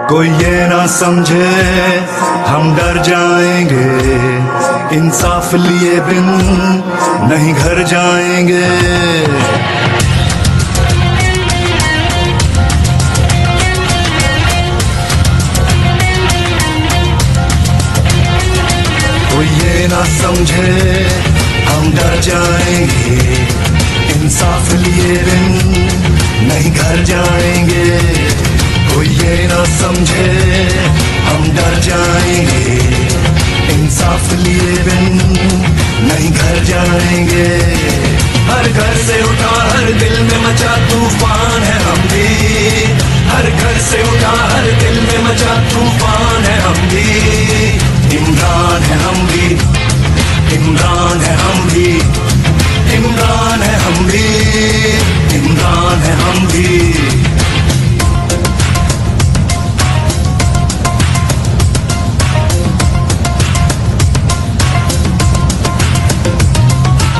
कोई ये ना समझे हम डर जाएंगे, इंसाफ लिए बिन नहीं घर जाएंगे। कोई ये ना समझे हम डर जाएंगे, इंसाफ लिए बिन नहीं घर जाएंगे। कोई ये ना समझे हम डर जाएंगे, इंसाफ लिए बिन नहीं घर जाएंगे। हर घर से उठा हर दिल में मचा तूफान है हम भी, हर घर से उठा हर दिल में मचा तूफान है हम भी। इमरान है हम भी, इमरान है हम भी, इमरान है हम भी, इमरान है हम भी।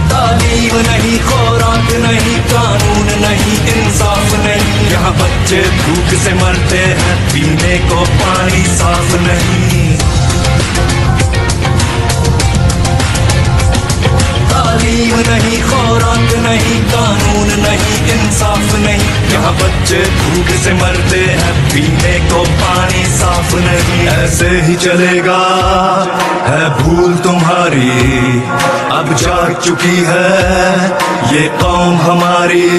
तालीम नहीं, खुराक नहीं, कानून नहीं, इंसाफ नहीं। यहाँ बच्चे भूख से मरते हैं, पीने को पानी साफ नहीं। तालीम नहीं, खुराक नहीं, कानून नहीं, इंसाफ नहीं। यहाँ बच्चे भूख से मरते हैं, पीने को पानी साफ नहीं। ऐसे ही चलेगा है भूल तुम्हारी, अब जाग चुकी है ये कौम हमारी।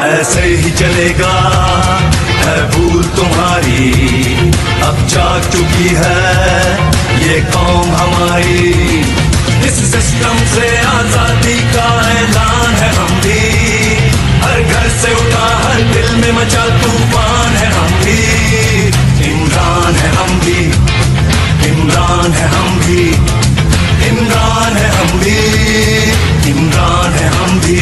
ऐसे ही चलेगा है भूल तुम्हारी, अब जाग चुकी है ये कौम हमारी। इस सिस्टम से आजादी का ऐलान है हम भी, हर घर से उठा हर दिल में मचा तूफान है हम भी। इमरान है हम भी, इमरान है हम भी, इमरान है हम भी, इमरान है हम भी।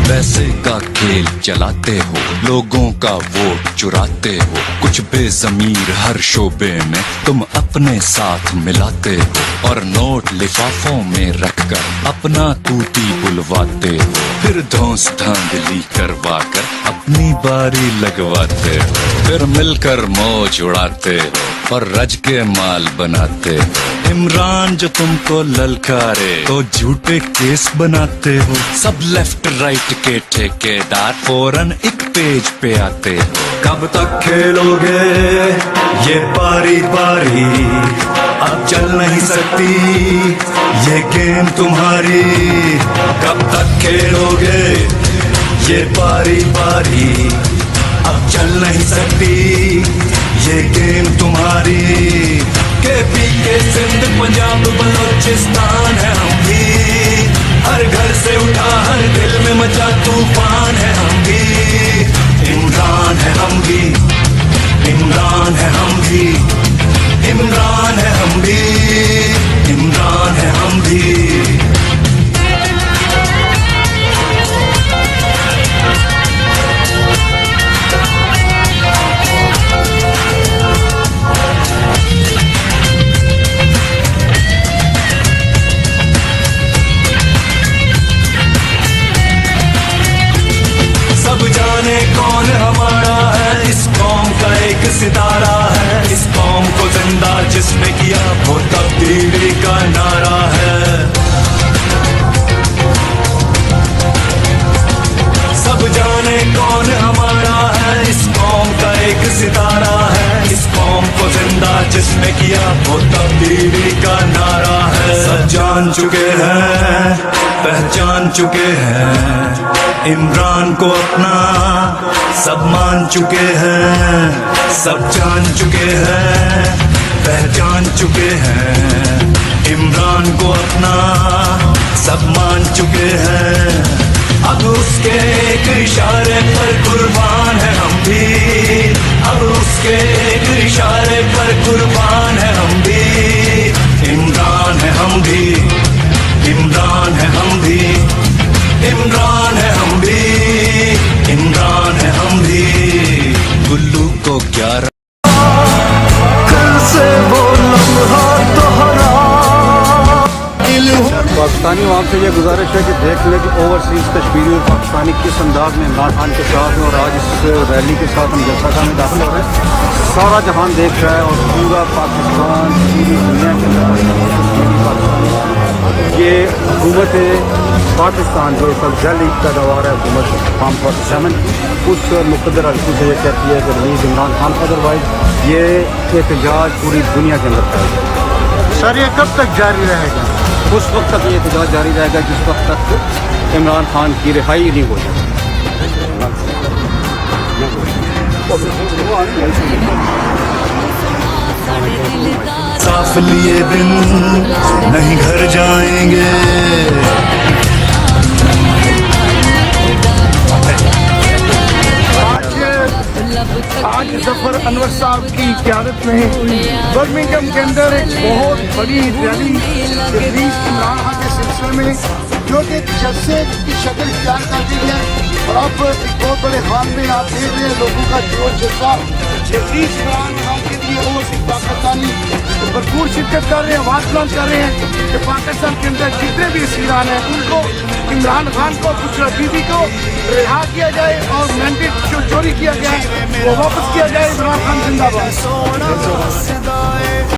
पैसे का खेल चलाते हो, लोगों का वोट चुराते हो, कुछ बेजमीर हर शोबे में तुम अपने साथ मिलाते हो। और नोट लिफाफों में रखकर अपना तूती बुलवाते हो, फिर धौंस धांधली करवा कर अपनी बारी लगवाते हो। फिर मिलकर मौज उड़ाते हो और रज के माल बनाते हो। इमरान जो तुमको ललकारे तो झूठे केस बनाते हो। सब लेफ्ट राइट के ठेकेदार फौरन एक पेज पे आते हो। कब तक खेलोगे ये बारी बारी, अब चल नहीं सकती ये गेम तुम्हारी। कब तक खेलोगे ये बारी बारी, अब चल नहीं सकती ये गेम तुम्हारी। केपी के सिंध पंजाब बलोचिस्तान है हम भी, हर घर से उठा हर दिल में मचा तूफान है हम भी। इमरान है हम भी, इमरान है हम भी, इमरान है हम भी, इमरान है हम भी। कौन हमारा है, इस कौम का एक सितारा है। इस कौम को जिंदा जिसने किया वो तब्दीली का नारा है। सब जाने कौन हमारा है, इस कौम का एक सितारा है। इस कौम को जिंदा जिसने किया वो तब्दीली का नारा है। सब जान चुके हैं, पहचान चुके हैं इमरान को अपना, सब मान चुके हैं। सब जान चुके हैं, पहचान चुके हैं इमरान को अपना, सब मान चुके हैं। अब उसके एक इशारे पर कुर्बान है हम भी, अब उसके एक इशारे पर कुर्बान है हम भी। इमरान है हम भी, इमरान है हम भी, इमरान है हम भी, इमरान है हम भी। गुल्लू को 11 कल से वो लम्हा दोहरा, दिल पाकिस्तानी आवाम से ये गुजारिश है कि देख लें कि ओवरसीज़ कश्मीरी और पाकिस्तानी किस अंदाज में इमरान खान के साथ हैं। और आज इस रैली के साथ हम जलसा खां में दाखिल हो रहे हैं। सारा जहान देख रहा है और पूरा पाकिस्तान पूरी दुनिया के अंदर ये हुकूमत पाकिस्तान जो सब जल्द पैदावार है हुकूमत फार्म 47 कुछ मुकद्दर हल्कों से ये कहती है कि रिलीज इमरान खान को, अदरवाइज ये एहतजाज पूरी दुनिया के अंदर फैल। सर ये कब तक जारी रहेगा? उस वक्त तक ये एहतजाज जारी रहेगा जिस वक्त तक इमरान खान की रिहाई नहीं हो जाती। साफ लिए बिन नहीं घर जाएंगे। आज जफर अनवर साहब की क़यादत में बर्मिंघम के अंदर एक बहुत बड़ी रैली तहरीक इमरान खान के सिलसिले में जो कि जलसे की शक्ल इख्तियार कर दी है। और अब एक बहुत बड़े हाल में आप देख रहे हैं लोगों का जोर जज्बा तहरीक इमरान खान के लिए और पाकिस्तानी भरपूर शिरकत कर रहे हैं, आवाज़ बुलंद कर रहे हैं कि पाकिस्तान के अंदर जितने भी सीरान हैं उनको इमरान खान को बुशरा बीबी को रिहा किया जाए और मैंडेट जो चोरी किया गया है वो वापस किया जाए। इमरान खान जिंदाबाद।